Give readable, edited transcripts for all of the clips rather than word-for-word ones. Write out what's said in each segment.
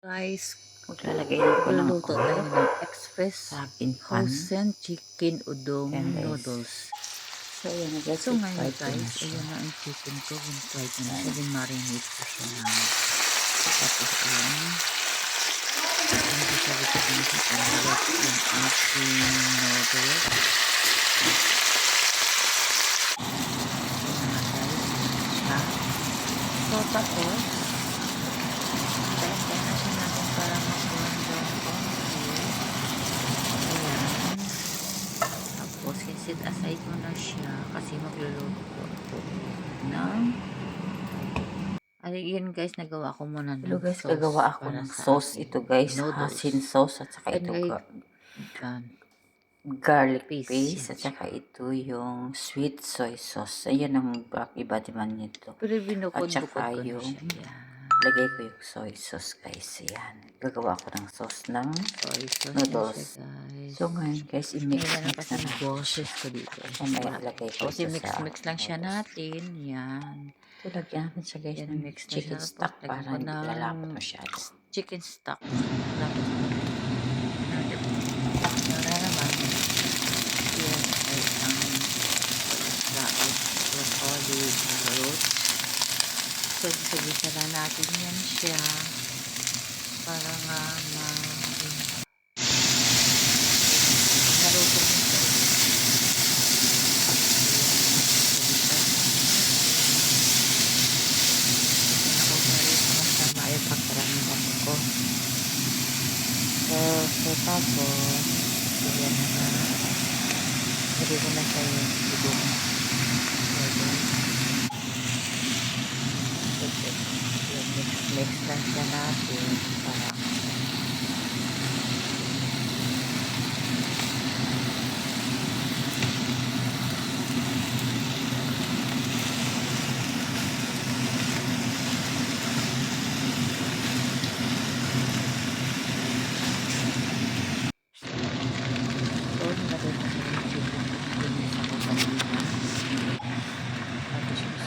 Guys, Maglalagay din ko ng magluluto tayo oil ng express sa aking pan. frozen chicken udong Yan guys. noodles. So yan guys, So ngayon i-fry ko na guys, siya. ayan na ang chicken ko. Fry ko na siya. Din-marinate ko siya na. Tapos ayan. Hindi siya gusto ko na siya. Pangalot yung ating noodles. Ayan na guys. Siya. So tapos, tayo na siya natin para mag-brown down konti. Ayan. Tapos, set aside mo na siya kasi magluluto ako ng yun guys, nagawa ko muna ng Hello guys, sauce gagawa ako ng sauce. Ito guys, asin sauce at saka ito garlic paste at saka ito yung sweet soy sauce. Ayan ang iba naman nito. Pero At saka ko yung siya. lagay ko yung soy sauce guys. Ayan. Gagawa ko ng sauce ng Soy sauce noodles. siya, guys. So ngayon guys, i-mix Ayan na kasi natin. boses ko dito. Mamaya lagay ko Kasi ito sa mix lang siya natin. Yan. So lagyan natin siya guys Yan, ng mix na chicken siya. stock Tapos, para hindi lalapot masyado. Chicken stock. Tapos, wala naman. Yan ay ang daot, broccoli, carrots. So, sagisa na natin yan siya para nga naluto mo siya. Masama yung pagkaramihan ko. So tapos, yan na. Hindi ko na siya yung ibig. Mix lang siya natin para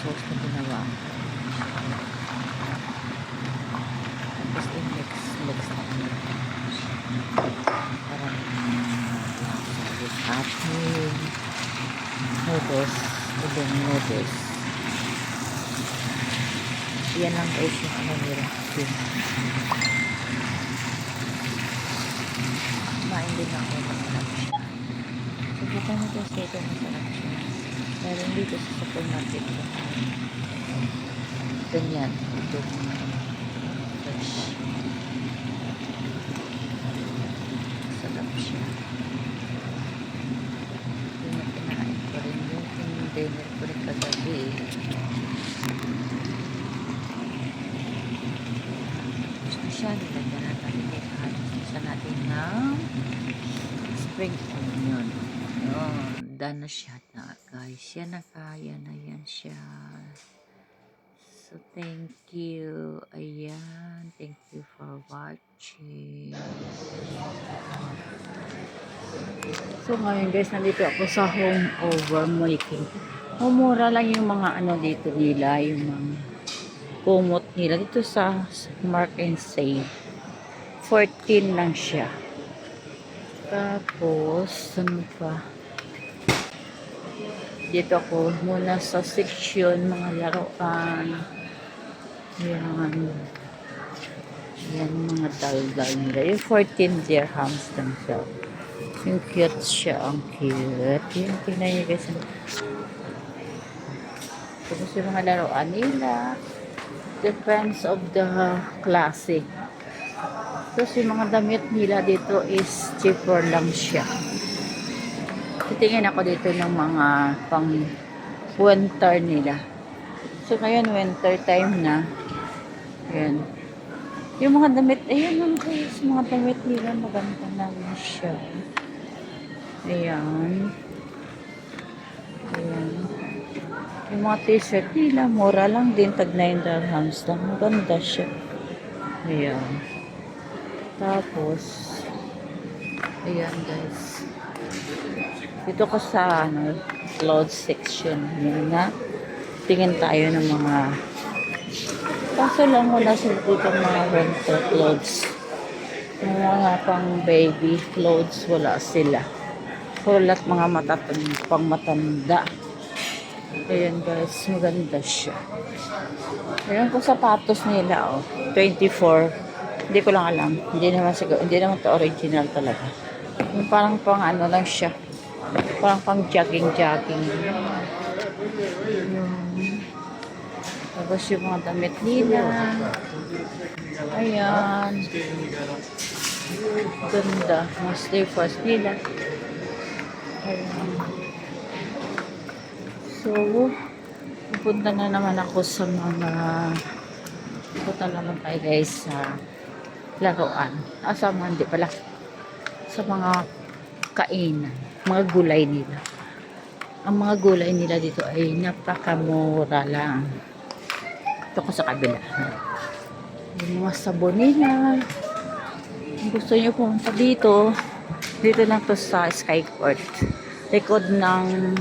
sauce na ginawa ko. Tapos i-mix natin. Para yung ating noodles, udong noodles. Yan lang guys yung ano nila. Kumain din ako, masarap siya. Subukan mo guys dito, masarap siya. Meron dito sa supermarket ko. Ganyan. Ito. Fresh. Sarap siya. Kinain ko rin yung dinner ko rin kagabi. Gusto siya. Nilagyan natin ng spring onion. Yun. Done na siya na guys. Yan na kaya na yan siya. So thank you. Ayan. Thank you for watching. So ngayon guys, nandito ako sa home over making. Mura lang yung mga ano dito nila. Yung mga kumot nila. Dito sa Mark and Save. 14 lang siya. Tapos, ano pa? Dito ako muna sa section, mga laruan. Yan. Yan, mga daldal nila. Yung 14 dirhams lang siya. Yung cute siya. Ang cute. Yan, tingnan nyo guys. Tapos yung mga laruan nila. Depends of the classic. Tapos yung mga damit nila dito is cheaper lang siya. Titingin ako dito ng mga pang winter nila. So ngayon winter time na. Ayan. Yung mga damit, ayan lang guys, mga damit nila maganda na rin siya. Ayan. Ayan. Yung mga t-shirt nila, mura lang din, tag 9 dirhams lang. Maganda siya. Ayan. Tapos, ayan guys. Dito ka sa clothes section. Yan na. Tingin tayo ng mga Kaso lang wala sila dito mga winter clothes. Yung mga pang baby clothes, wala sila. Puro lahat mga pang matanda. Ayan guys, maganda siya. Ayan po sapatos nila, oh. 24. Hindi ko lang alam. Hindi naman siguro, hindi naman to original talaga. Yung parang pang ano lang siya. Parang pang jogging-jogging. Tapos yung mga damit nila. Ayan. Ganda. Mga slippers nila. Ayan. So, pupunta na naman ako sa mga pupunta naman tayo guys sa laruan. Sa mga, hindi pala. Sa mga kainan. Mga gulay nila. Ang mga gulay nila dito ay napakamura lang. Ito ko sa kabila. Yung mga sabon nila. Kung gusto nyo pumunta dito, dito lang to sa Sky Court. Likod ng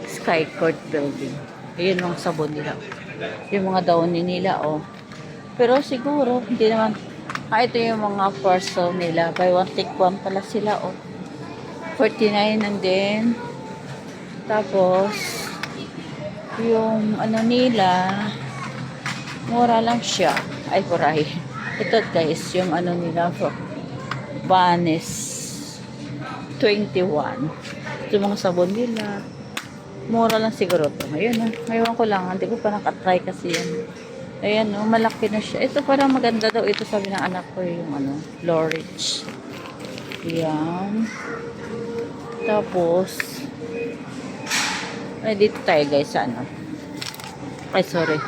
Sky Court building. Ayun yung sabon nila. Yung mga downy nila, oh. Pero siguro, hindi naman. Ito yung mga parcel nila. Buy one, take one pala sila, oh. 49 and then tapos yung ano nila mura lang siya. Ay, kuray. Ito guys, yung ano nila Vanes 21. Ito mga sabon nila. Mura lang siguro to. Ayun, ngayon ko lang. Hindi ko pa nakatry kasi yan. Ayan, malaki na siya. Ito parang maganda daw. Ito sabi ng anak ko yung ano, Lorich. Yan. Tapos, ay dito tayo guys sa ano. Ay, sorry.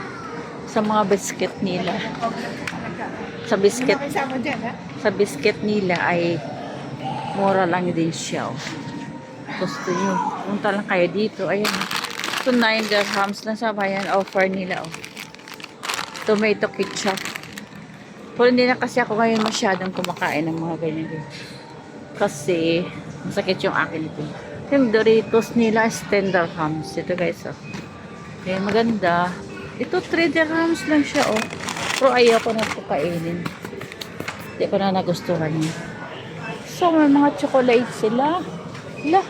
Sa mga biscuit nila. Sa biscuit nila ay mura lang din siya. Oh. Gusto nyo, punta lang kayo dito. Ayan. Ito 9 dirhams na sa bayan. Offer nila. Oh. Tomato ketchup. Pero hindi na kasi ako ngayon masyadong kumakain ng mga ganyan. Kasi masakit yung akin ito. Yung Doritos nila is 10 dirhams. Ito guys. Oh. Okay, maganda. Ito 3 dirhams lang siya. Oh. Pero ayaw ko na ito kainin. Hindi ko na nagustuhan niya. So, may mga chocolate sila. Hala.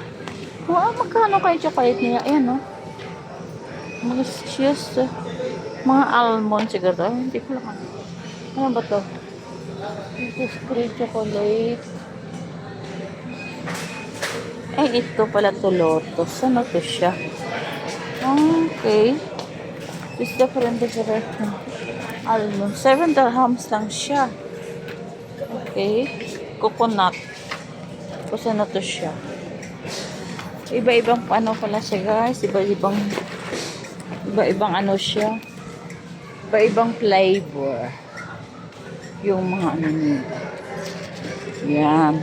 Wow, magkano kayo chocolate nila? Ayan, oh. Mga cheese. Mga almond siguro. Hindi ko lang. Ano ba to? Ito is free chocolate. Ay, ito pala to Lotus. Ano to siya? Okay. This different. Almond. 7 dirhams lang siya. Okay. Coconut. Kasi ano to siya? Iba-ibang ano pala siya guys. Iba-ibang ano siya. Iba-ibang flavor. Yung mga ano nila. Yan.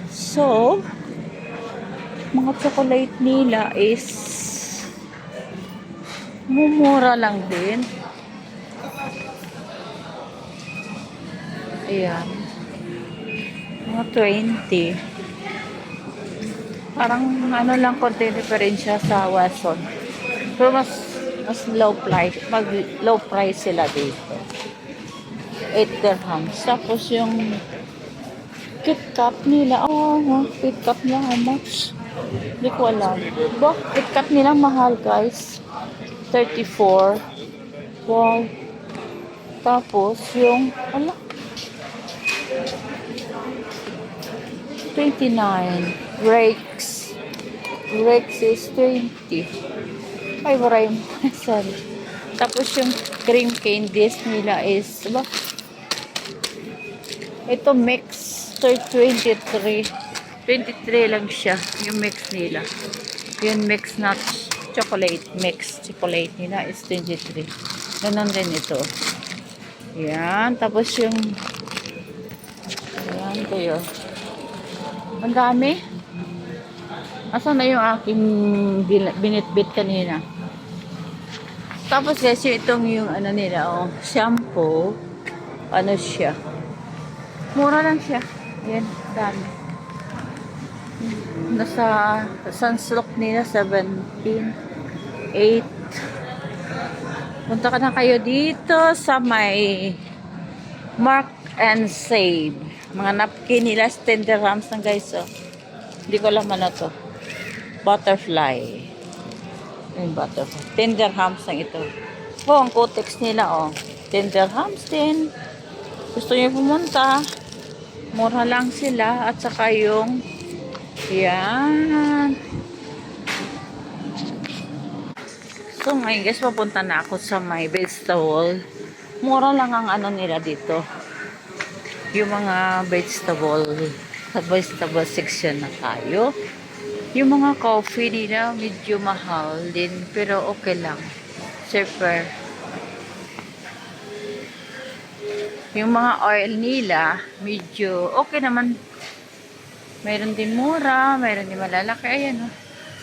So, mga chocolate nila is mumura lang din. Ayan. Mga 20. Parang ano lang konti diferensya sa Watson. Pero mas low price sila dito. 8 dirhams. Tapos yung KitKat nila. KitKat nila how much? Hindi ko alam. KitKat nila mahal guys. 34. Wow. Tapos yung 29. Rex is 20. Ay, maray. Sorry. Tapos yung cream candies nila is ito mix 23 lang siya yung mix nila. Yung mix nut chocolate mix chocolate nila is 23. Ganon din ito. Yan. Tapos yung ayan kayo. Ang dami. Asan na yung aking binitbit kanina? Tapos guys, yung ano nila, shampoo. Ano siya? Mura lang siya. Yan, dami. Nasa sunsilk nila, 17, 8. Punta ka na kayo dito sa may Mark and Save. Mga napkin nila, tender rams na guys. Oh. Hindi ko alam ano to. Butterfly. Yung butterfly. Tender hams lang ito. Oh, ang kotex nila, oh. Tender hams din. Gusto niyo pumunta. Mura lang sila. At saka yung yan. So ngayon guys, papunta na ako sa may vegetable. Mura lang ang ano nila dito. Yung mga vegetable. Sa vegetable section na tayo. Yung mga coffee nila, medyo mahal din. Pero okay lang. Super. Yung mga oil nila, medyo okay naman. Mayroon din mura, mayroon din malalaki. Ayan, oh.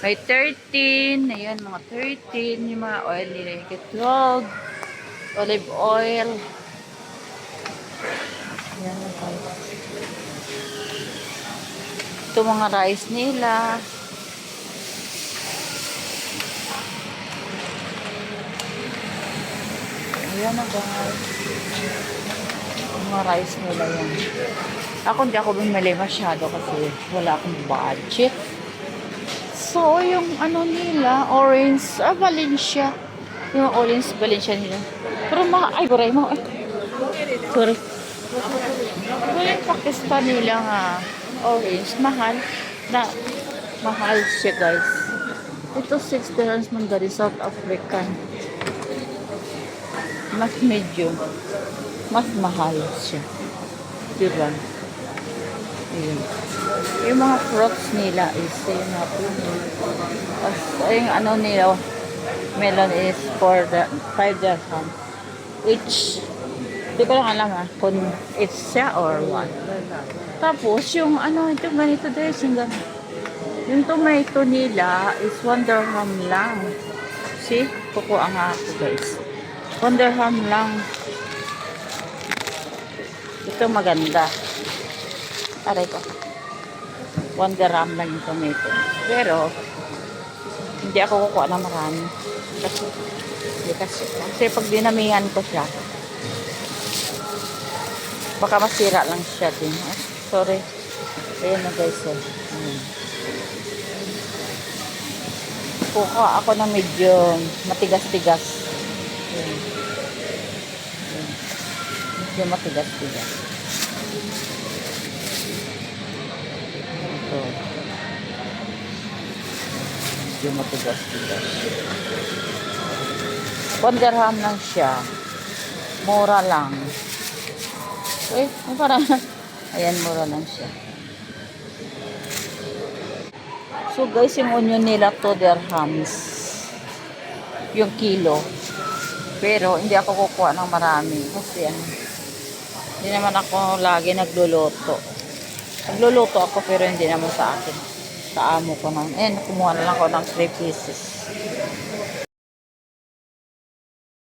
May 13, ayan, mga 13. Yung mga oil nila, yung 12. Olive oil. Ayan, ito mga rice nila. Ayan na guys. Mga rice nila yan. Ako hindi ako bumili masyado kasi wala akong budget. So, yung ano nila, orange, Valencia. Yung orange Valencia nila. Pero ay, buray mo. Sorry. Pero yung Pakistan nila nga, orange, mahal. Mahal siya guys. Ito 6 dirhams man dari South African. Mas medium. Mas mahal siya. Diba? Ayun. Yung mga fruits nila is yung yung ano nila melon is for the 5 dirham each. Hindi ko lang alam kung it's siya or what. Tapos yung ano ito ganito dressing ganito. Yung tomato nila is 1 dirham lang. See? Kukuha nga ako guys. 1 dirham lang. Ito maganda. Aray ko. 1 dirham lang yung tomato. Pero, hindi ako kukuha na marami. Kasi pag dinamihan ko siya, baka masira lang siya din. Sorry. Ayan na guys. Kukuha ako ng medyo matigas-tigas. Medyo matigas-tigas. Ito. Medyo matigas-tigas. 1 dirham lang siya. Mura lang. Parang ayan, mura lang siya. So guys, yung onion nila 2 dirhams. Yung kilo. Pero hindi ako kukuha ng marami. Kasi hindi naman ako lagi nagluluto. Nagluluto ako pero hindi naman sa akin. Sa amo ko naman. Kumuha na lang ako ng 3 pieces.